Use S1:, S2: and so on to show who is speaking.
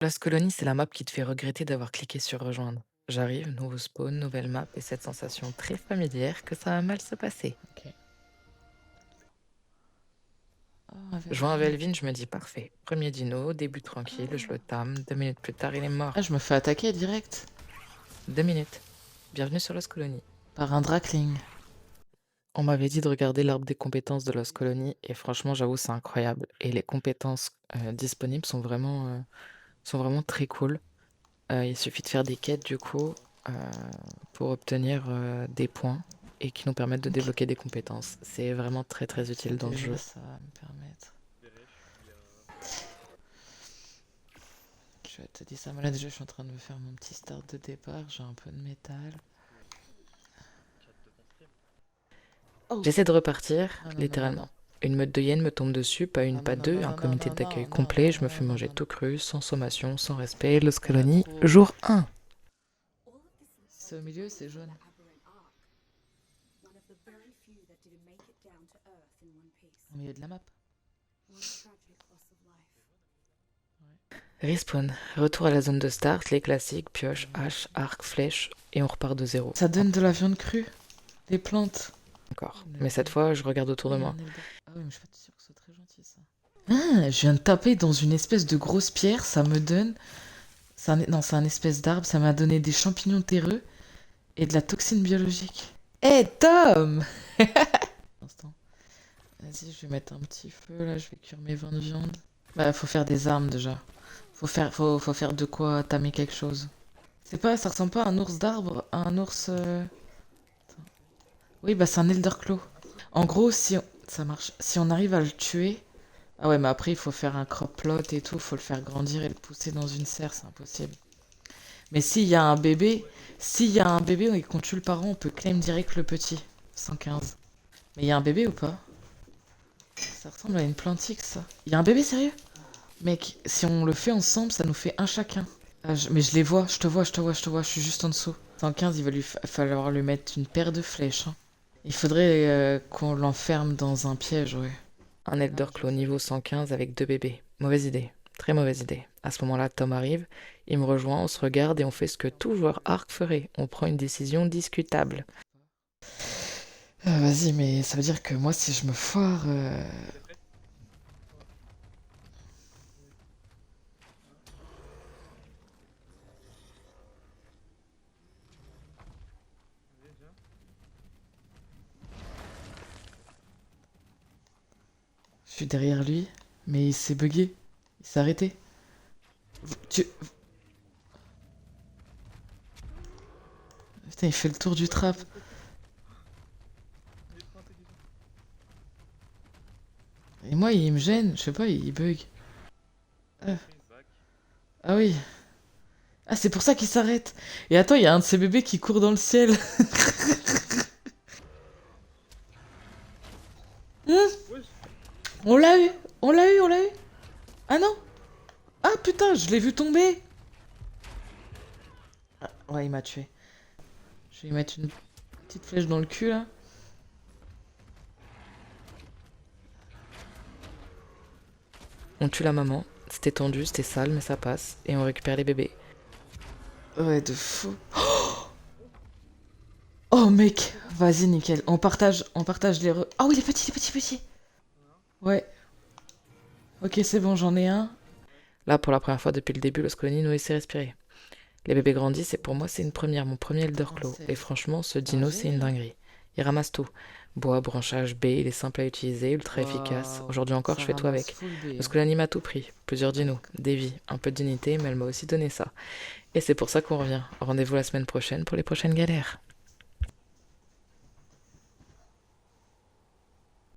S1: Lost Colony, c'est la map qui te fait regretter d'avoir cliqué sur rejoindre. J'arrive, nouveau spawn, nouvelle map et cette sensation très familière que ça va mal se passer.
S2: Ok. Oh,
S1: Je vois un
S2: Velvin.
S1: Velvin, je me dis parfait. Premier dino, début tranquille, je le tame. 2 minutes plus tard, il est
S2: Ah,
S1: mort.
S2: je me fais attaquer direct
S1: 2 minutes. Bienvenue sur Lost Colony.
S2: par un Drakling.
S1: On m'avait dit de regarder l'arbre des compétences de Lost Colony et franchement, j'avoue, c'est incroyable. Et les compétences disponibles sont vraiment très cool. Il suffit de faire des quêtes du coup euh, pour obtenir des points et qui nous permettent de
S2: Ok.
S1: débloquer des compétences. C'est vraiment très très utile dans le
S2: Déjà,
S1: jeu.
S2: ça va me permettre. Je vais te dire ça. Mais là, déjà, je suis en train de me faire mon petit start de départ. J'ai un peu de métal. Oh!
S1: J'essaie de repartir,
S2: Non, non, non, non, non.
S1: littéralement. Une meute de hyènes me tombe dessus, pas
S2: Non,
S1: une,
S2: non,
S1: pas
S2: non,
S1: deux,
S2: non,
S1: un
S2: non, non,
S1: comité
S2: non,
S1: d'accueil
S2: non, non,
S1: complet,
S2: non,
S1: je me
S2: non,
S1: fais
S2: non,
S1: manger
S2: non, non.
S1: tout cru, sans sommation, sans respect. Lost
S2: Il y en a
S1: Colony,
S2: trop.
S1: jour 1.
S2: C'est au milieu, c'est jaune. Au milieu de la map.
S1: Respawn, retour à la zone de start, les classiques, pioche, hache, arc, flèche, et on repart de zéro.
S2: Ça donne de la viande crue. Des plantes.
S1: Encore. Mais cette fois, je regarde autour
S2: Oh,
S1: de
S2: il y a
S1: moi.
S2: un Elder. Ah oui, mais je suis pas sûre que ce soit très gentil ça. Ah, je viens de taper dans une espèce de grosse pierre, ça me donne. Non, c'est un espèce d'arbre, ça m'a donné des champignons terreux et de la toxine biologique. Hé, Tom! Instant. Vas-y, je vais mettre un petit feu là, je vais cuire mes 20 de viande. Bah, faut faire des armes déjà. Faut faire de quoi tamer quelque chose. C'est pas, ça ressemble pas à un ours d'arbre, à un ours. Oui, bah c'est un Elderclaw. En gros, ça marche. Si on arrive à le tuer. Ah ouais, mais après, il faut faire un crop plot et tout, faut le faire grandir et le pousser dans une serre, c'est impossible. Mais s'il y a un bébé et qu'on tue le parent, on peut claim direct le petit. 115. Mais il y a un bébé ou pas? Ça ressemble à une plantique, ça. Il y a un bébé, sérieux? Mec, si on le fait ensemble, ça nous fait un chacun. Ah, mais je les vois, je te vois, je te vois, je te vois, je suis juste en dessous. 115, il va falloir lui mettre une paire de flèches, hein. Il faudrait qu'on l'enferme dans un piège, ouais.
S1: Un Elderclaw niveau 115 avec 2 bébés. Mauvaise idée. Très mauvaise idée. À ce moment-là, Tom arrive, il me rejoint, on se regarde et on fait ce que tout joueur arc ferait. On prend une décision discutable.
S2: Vas-y, mais ça veut dire que moi, si je me foire. Je suis derrière lui, mais il s'est bugué. Il s'est arrêté. Tu... Putain, il fait le tour du trap. Et moi, il me gêne. Je sais pas, il bug. Ah, ah oui. Ah, c'est pour ça qu'il s'arrête. Et attends, il y a un de ces bébés qui court dans le ciel. On l'a eu. On l'a eu, on l'a eu. Ah non. Ah putain, je l'ai vu tomber. Ah, ouais, il m'a tué. Je vais lui mettre une petite flèche dans le cul, là.
S1: On tue la maman. C'était tendu, c'était sale, mais ça passe. Et on récupère les bébés.
S2: Ouais, de fou. Oh mec, vas-y nickel. On partage les. Ah oui, les petits, les petits, petits. Ouais. Ok, c'est bon, j'en ai un.
S1: Là, pour la première fois depuis le début, Lost Colony nous laissait respirer. Les bébés grandissent et pour moi, c'est une première, mon premier Elderclaw. Et
S2: 36.
S1: franchement, ce
S2: Un
S1: dino, c'est une
S2: G.
S1: dinguerie. Il ramasse tout. Bois, branchage, baies, il est simple à utiliser, ultra efficace.
S2: Waouh,
S1: Aujourd'hui encore, je
S2: ça
S1: fais tout
S2: ramasse
S1: avec.
S2: full B,
S1: Lost
S2: hein.
S1: Colony m'a tout pris. Plusieurs dinos, des vies, un peu de dignité, mais elle m'a aussi donné ça. Et c'est pour ça qu'on revient. Rendez-vous la semaine prochaine pour les prochaines galères.